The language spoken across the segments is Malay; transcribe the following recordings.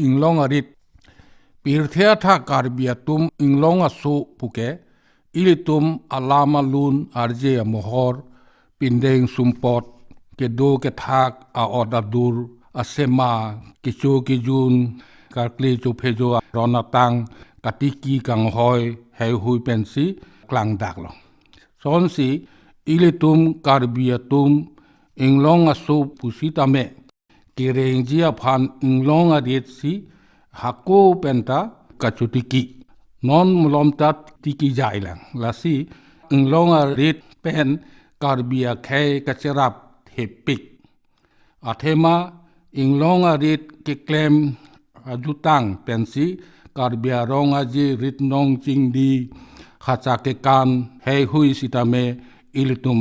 inglong arit pirthea tha karbia tum inglong asu puke ilitum alama lun arje mohor pindeng sumpot ke do ke thak a odadur asema kichu kijun karkli chu phejo ronatang katiki kang hoi hei hui pensi klang dak lo sonsi ilitum karbia tum inglong asu pusitame kirengjia phan inglong arit si hako penta kachutiki non mulomtat tiki jailang lasi inglong arit pen karbia khai kacherap hepik athema inglong arit kiklem ajutang pensi karbia rong aji ritnong chingdi khachake kan hei hui sitame ilitum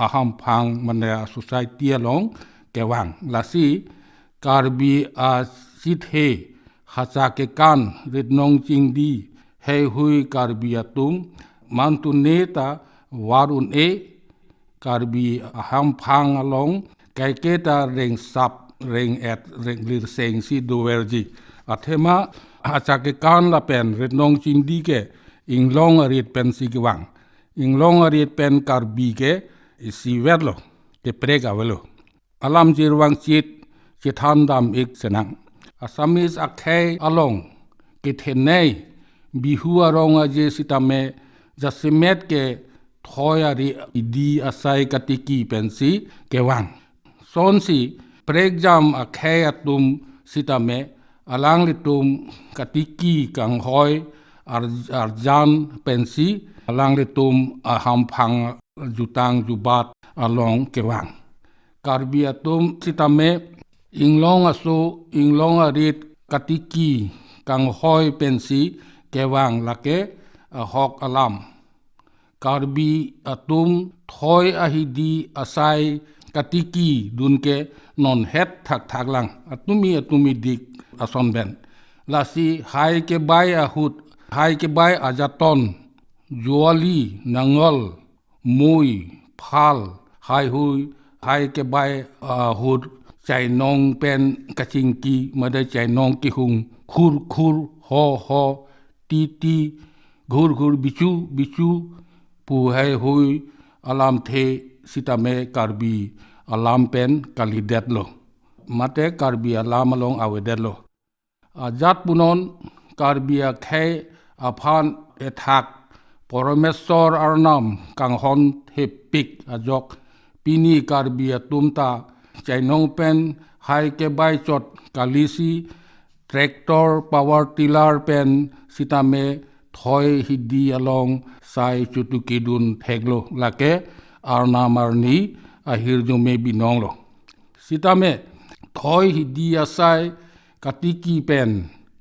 aham phang mane society along kewang lasi karbi a sithe khachake kan ritnong chingdi hei hui karbi atum mantun neta warun e karbi aham phang along kaiketa reng sap reng et reng lir seng si duwerji athema achake kan la pen ritnong chingdi ke inglong arit pen si kiwang inglong arit pen karbi ke si werlo ke prega welo alam jirwang chit chithandam ik senang asamis akhai along ke thenei bihu arong aje sitame jasimet ke thoyari idi asai katiki pensi kewang sonsi pregjam akhai atum sitame alang litum katiki kang hoi arjan pensi alang litum aham phang jutang jubat along kewang karbi atum sitame inglong asu inglong arit katiki kang hoi pensi kewang lake hok alam karbi atum thoi ahidi asai katiki dunke non het thak thak lang atumi dik ason ben lasi hai ke bai ahut hai ke bai ajaton juali nangol mui phal hai hui hai ke bai ahut chai nong pen kachingki made chai nong ki hung khur khur ho ti ghur bichu pu hai hui alam the sitame karbi alam pen kalidet lo mate karbi alam along awedet lo ajat punon karbi khai aphan ethak poromesor arnam kanghon hepik ajok pini karbi tumta chainong pen hai ke bai chot kalisi tractor power tiller pen sitame thoi hidi along sai chutuki dun theglo lake arnamarni ahir jume binong lo sitame thoi hidi asai katiki pen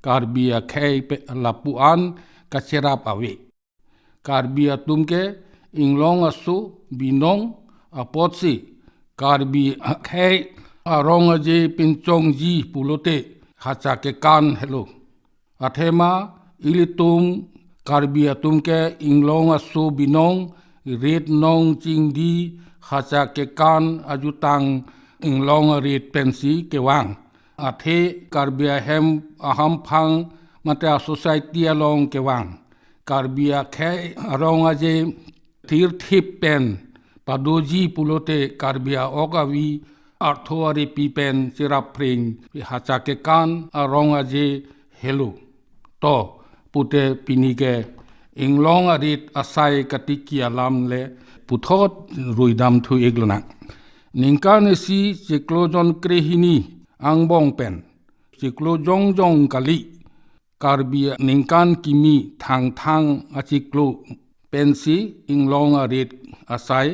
karbia khai pe lapuan kacherap awe karbia tumke inglong asu binong apotsi karbi khai arong aje pinchong ji pulote khachake kan hello athema ilitum karbi atumke inglong asu binong ret nong chingdi khachake kan ajutang inglong ret pensi kewang athe karbi hem aham phang mata society along kewang karbi khai arong aje thir thip pen padoji pulote karbia okawi arthoari pipen sirapring hachake kan arong aje helu to pute pinike inglong arit asai katiki alam le puthot ruidam thu eglona ningkan si ciklojon krehini angbong pen ciklojong kali karbia ningkan kimi thang achiklo pensi inglong arit asai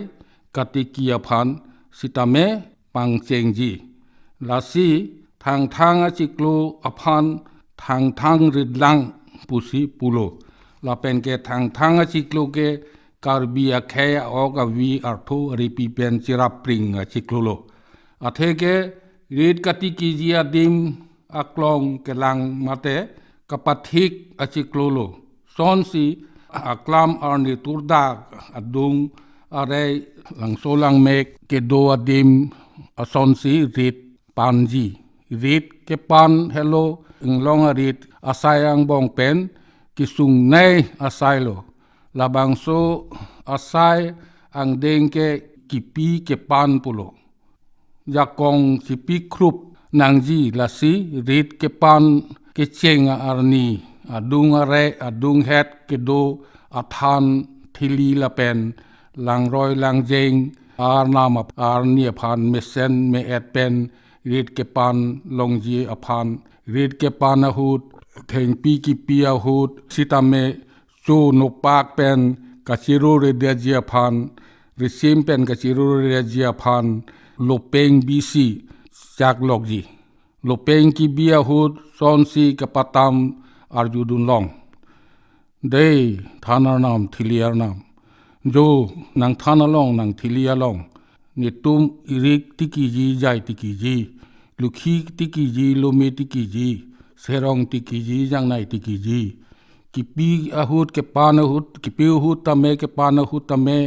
katiki aphan sitame pangchengji lasi thang achiklo aphan thang ridlang pusi pulo lapen ke thang achiklo ke karbi akhe ogawi artho ripi pen chirapring achiklo athe ke rid katiki jia dim aklong kelang mate kapathik achiklo sonsi aklam arni turda adung are langsolang mek ke do adim asonsi rit panji rit ke pan hello inglong rit asayang bong pen kisung nei asaylo labang so asay ang deng ke kipi ke pan pulo yakong sipi krup nangji lasi rit ke pan ke chenga arni adung are adung het ke do athan thili la pen lang roi lang jeng ar nam ar ni phan mesen me et pen rit ke pan longji aphan rit ke pan ahut theng pi ki pi ahut sitame chu no pak pen kachiru re de ji aphan risim pen kachiru re ji aphan lopeng bc chak lokji lopeng ki bi ahut sonsi ke patam arjudun long dei thanar nam thiliar nam jo nang thana long nang thilia long ni tum irik tiki ji jai tiki ji lukhi tiki ji lome tiki ji serong tiki ji jang nai tiki ji kipi ahut ke pan ahut kipi ahut tame ke pan ahut tame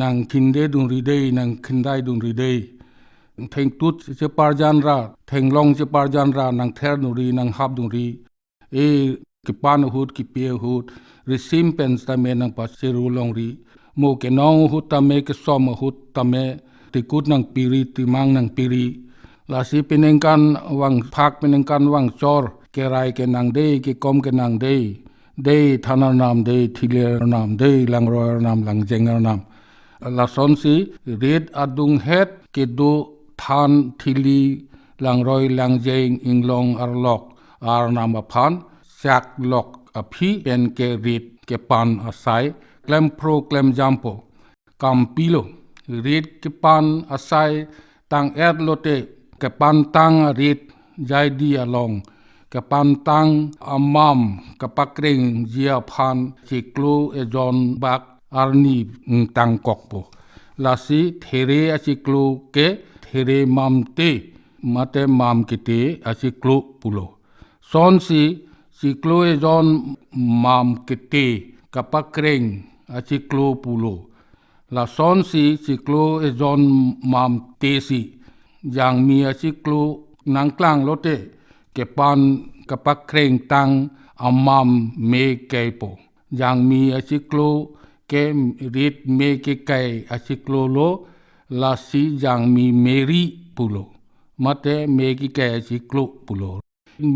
nang khinde dung ri dei nang khindai dung ri dei theng tut che parjan ra theng long che parjan ra nang ther dung ri nang hap dung ri e ke pan ahut kipi ahut risim pen tame nang pasiru long ri mo ke nong hut tame ke som hut tame tikut nang piri timang nang piri lasi pinengkan wang phak pinengkan wang chor ke rai ke nang dei ke kom ke nang dei thanar nam dei thiler nam dei langror nam langjengar nam la son si red adung het ke do than thili langroi langjeng inglong arlok ar nam aphan sak lok aphi pen ke rit ke pan asai klem pro klem jampo kampilo rit ke pan asai tang et lote ke pan tang rit jai di along ke pan tang amam ke pakreng jia phan chiklo e jon bak arni tang kokpo lasi there achiklo ke there mam te mate mam kite achiklo pulo son si chiklo e jon mam kite kapakreng achiklo pulo la son si chiklo e jon mam te si yang mi achiklo nangklang lote ke pan kapakreng tang amam me kepo yang mi achiklo ke rit me ke kai achiklo lo la si yang mi meri pulo mate me ki kai achiklo pulo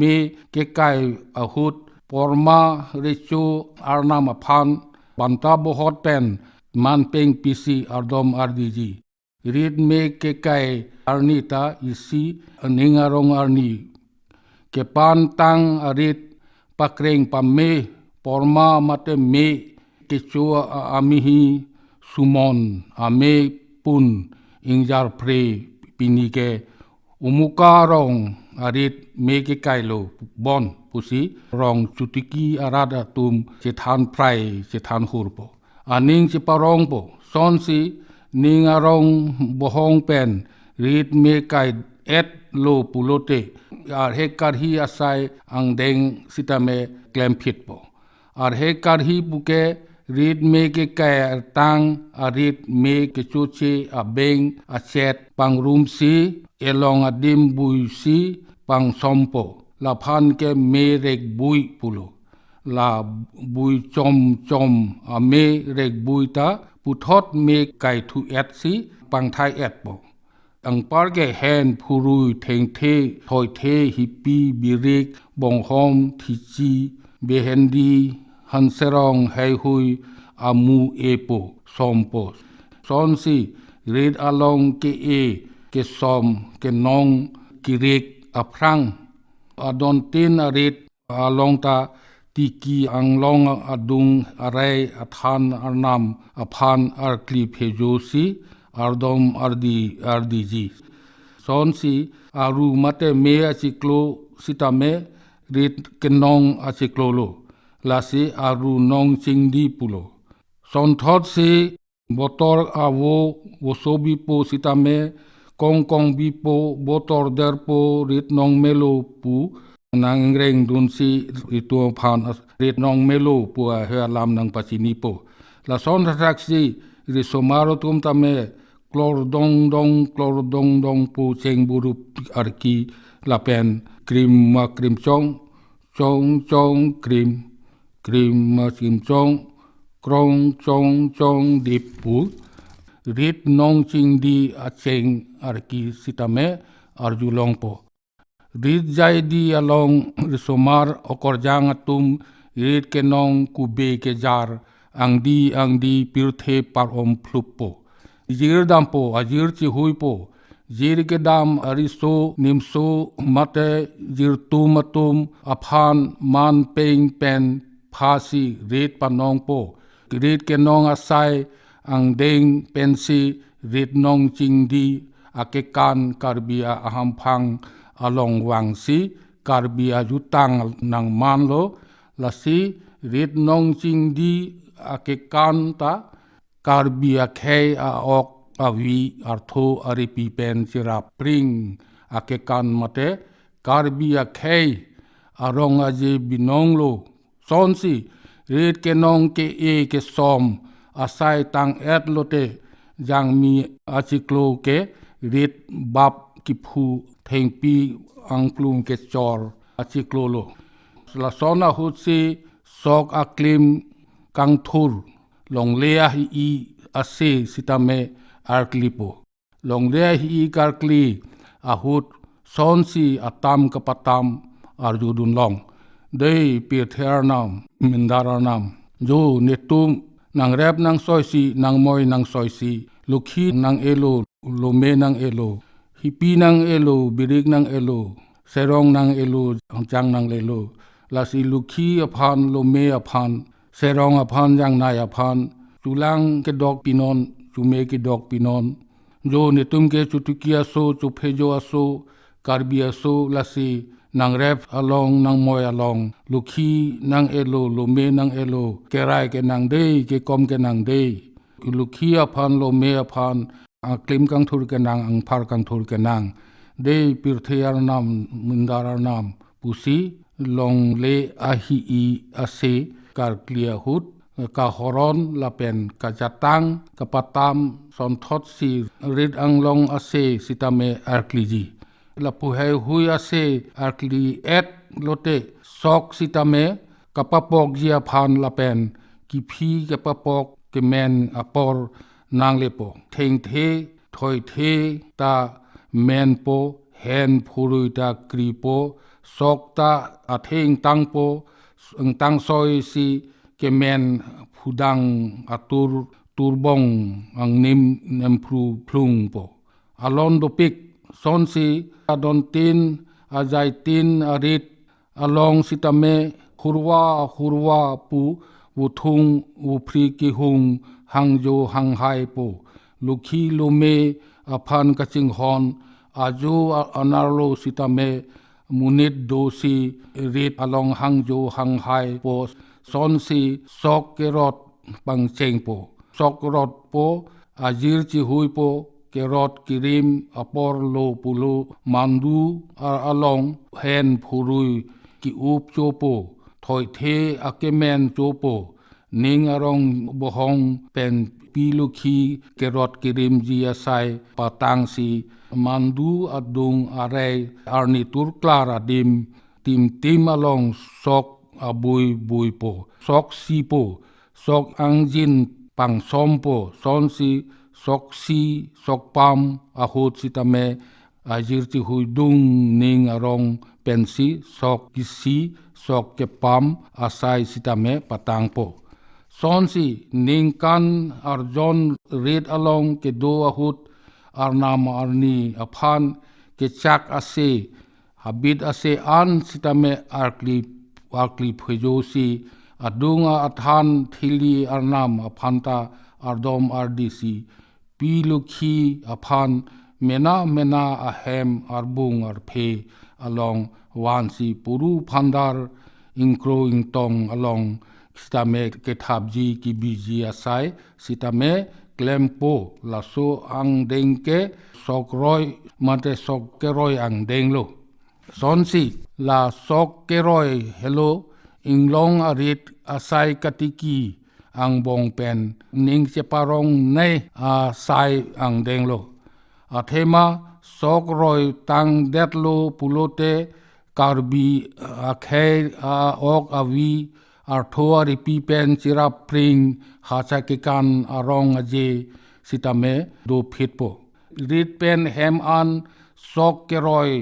me ke kai ahut porma recho arnam aphan banta bohot pen man peng pisi ardom rdg rit me ke kai arnita isi aningarong arni ke pan tang arit pakreng pamme porma mate me ke chua amihi sumon ame pun ingjar pre pinike umukarong arit me ke kailo bon pusi rong chutiki arada tum chethan prai chethan hurpo aning chiparong po sonsi ning arong bohong pen rit me kai et lo pulote ar he karhi asai ang deng sitame klem phit po ar he karhi buke rit me ke kai tang arit me ke chuche abeng achet pangrum si elong adim bui si pang sompo la phan ke me rek bui pulo la bui chom chom a me rek bui ta puthot me kai thu et si pang thai et po ang par ke hen phurui theng the thoi the hipi birik bong hom thichi behendi hanserong hai hui amu epo sompo sonsi red along ke som ke nong kirek aprang adon tin arit along ta tiki anglong adung arai athan arnam aphan arkli phejosi ardom rdg sonsi aru mate me achiklo sitame rit kenong achiklo lo lasi aru nong chingdi pulo son thot si botor avo wosobi po sitame kong bipo botor derpo rit nong melo pu nang reng dun si itu phan rit nong melo pu he lam nang pasini po la son thak si ri somaro tum tame klor dong dong pu cheng buru arki la pen krim ma krim chong krim ma krim chong krong dip pu rit nong ching di a cheng ar ki sitame ar julong po rit jai di along risomar okor jang atum rit ke nong kube ke jar ang di pirthe par om flup po jir dam po ajir chi hui po jir ke dam ariso nimso mate jir tumatum aphan man peng pen phasi rit panong po rit ke nong asai ang deng pensi rit nong ching di akekan karbia aham phang along wangsi karbia jutang nang manlo lasi rit nong ching di akekan ta karbia khei a ok avi artho aripi pen sira pring akekan mate karbia khei arong aje binonglo sonsi rit ke nong ke e ke som asai tang et lote jang mi achiklo ke rit bab ki phu thengpi angklung ke chor achiklo lo la sona hutsi sok aklim kang thur long lea hi ase sitame arklipo long lea hi karkli ahut sonsi atam kapatam arjudun long dei pirthernam mindaranam jo netum nang rep nang soisi nang moi nang soisi lukhi nang elo lome nang elo hipi nang elo birik nang elo serong nang elo jang nang lelo lasi lukhi aphan lome aphan serong aphan jang nai aphan tulang ke dok pinon chume ke dok pinon jo netum ke chutukia so chuphejo aso karbia so lasi nang rep along nang moi along lukhi nang elo lome nang elo kerai ke nang dei ke kom ke nang dei lukhi aphan lome aphan aklim kang thur ke nang ang phar kang thur ke nang dei pirtheyar nam mundarar nam pusi long le ahi I ase kar clear hut ka horon lapen ka jatang ka patam son thot si rid ang long ase sitame arkliji la puhai hui ase arkli et lote sok sitame kapapok jia phan lapen ki phi kapapok ke men apor nang lepo theng the thoi the ta men po hen phurui ta kripo sok ta atheng tang po tang soi si ke men phudang atur turbong ang nim nempru plung po alon do pik sonsi adon tin ajai tin arit along sitame hurwa pu wuthung upri ki hung hangjo hanghai po lukhi lume aphan kaching hon ajo anarlo sitame munit dosi rit along hangjo hanghai po sonsi sok kerot pangcheng po sok rot po ajir chi hui po kerot kirim apor lo pulo mandu along hen phurui ki up chopo thoi the akemen chopo ning arong bohong pen pilukhi kerot kirim ji asai patang si mandu adung are arni turklar adim tim along sok abui bui po sok si po sok angjin pang sompo sonsi sok si sok pam ahot sitame ajir ti hui dung ning arong pensi sok kisi sok ke pam asai sitame patang po sonsi ning kan arjon red along ke do ahut arnam arni aphan ke chak ase habit ase an sitame arkli phejosi adunga athan thili arnam aphanta ardom rdc pilukhi aphan mena ahem arbung arphe along wansi puru phandar ingkro ingtong along sitame ke thabji ki biji asai sitame klempo laso ang dengke sokroi mate sokkeroi ang denglo sonsi la sokkeroi hello inglong arit asai katiki ang bong pen ning cheparong nei asai ang denglo athema sok roi tang detlo pulote karbi akhe ok avi arthoa ripi pen chira pring hacha ke kan arong aje sitame do phitpo rit pen hem an sok ke roi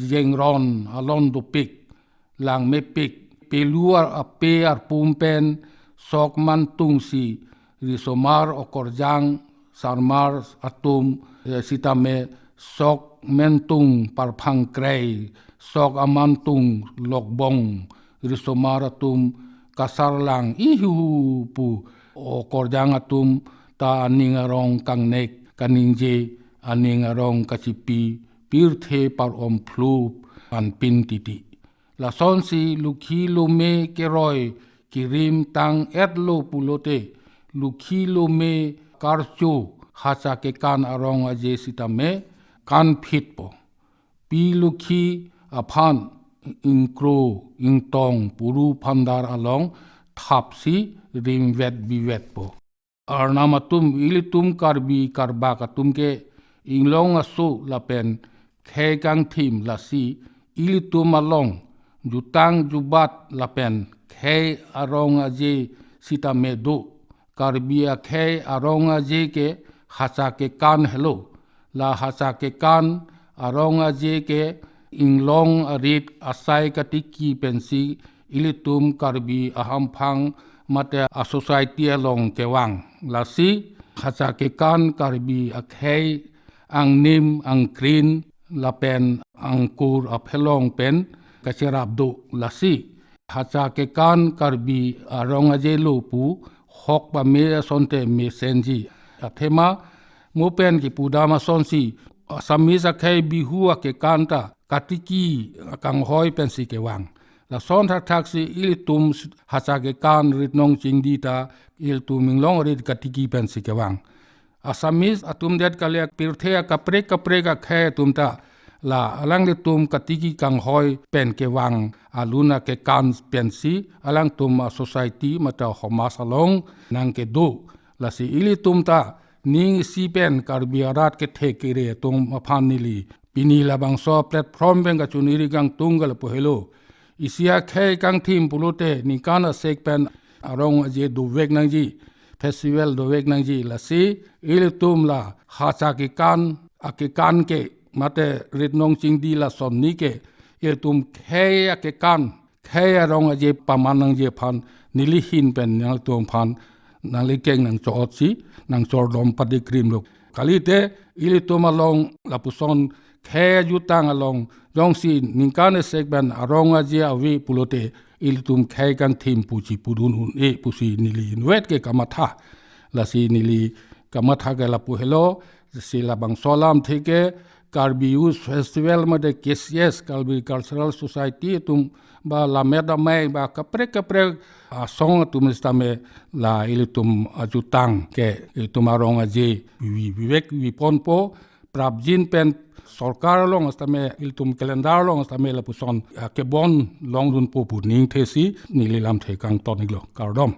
jengron alon do pik lang me pik peluar ape ar pumpen sok man tung si risomar okorjang sarmar atum sitame sok mentung parphang krei sok amantung lokbong risomar atum kasar lang ihu pu okorjang atum ta aning arong kangnek kaningje aning arong kachipi pirthe par om flup an pin titi la son si lukhi lume keroi kirim tang etlo pulote lukhi lume karcho hacha ke kan arong aje sitame kan phitpo pi lukhi aphan ingkro ingtong puru phandar along thapsi rimvet bivet po arnamatum ilitum karbi karba katum ke inglong asu lapen khekang thim lasi ilitum along jutang jubat lapen khe arong aje sitame do karbia khe arong aje ke hacha ke kan hello la hacha ke kan arong aje ke inglong arit asai katiki pensi ilitum karbi aham phang mate a society along kewang lasi hacha ke kan karbi akhei ang nim ang krin lapen angkur aphelong pen kacherap do lasi hacha ke kan karbi arong aje lopu hok pa me sonte me senji athema mopen ki pudama sonsi samisa khai bihua ke kanta katiki kang hoi pensi ke wang la son thak thak si ilitum hacha ke kan ritnong chingdi ta iltum minglong rit katiki pensi ke wang asamis atum det kalek pirthea kapre ka khe tumta la alang le tum katiki kang hoi pen ke wang aluna ke kan pensi alang tum society mata homa salong nang ke do la si ilitum ta ning si pen karbiarat ke thekire tum aphan nili pini labang so platform benga chuniri gang tungal pohelo isia khe kang thim pulote nikana sek pen arong je du vek nangji festival do vek nangji la si ilitum la hacha ke kan ake kan ke mate ritnong chingdi la somni ke ilitum khe ake kan khe arong je pamanang je phan nili hin pen nal tum phan nali keng nang chot si nang chor dom padi krim lok kalite ilitum along la puson khe jutang along jong si ningkane segban arong je awi pulote ilitum khe kan thim puchi pudun un e pusi nili wet ke kamatha la si nili kamatha ke la pu hello si la bang solam theke Karbi Youth Festival made KCS Karbi Cultural Society tum ba la meda mai ba kapre song tum stame la ilitum ajutang ke tum arong aje vivek viponpo prabjin pen sarkar long stame ilitum calendar long stame la puson ke bon long dun po pu ning thesi nililam thekang toniklo kardom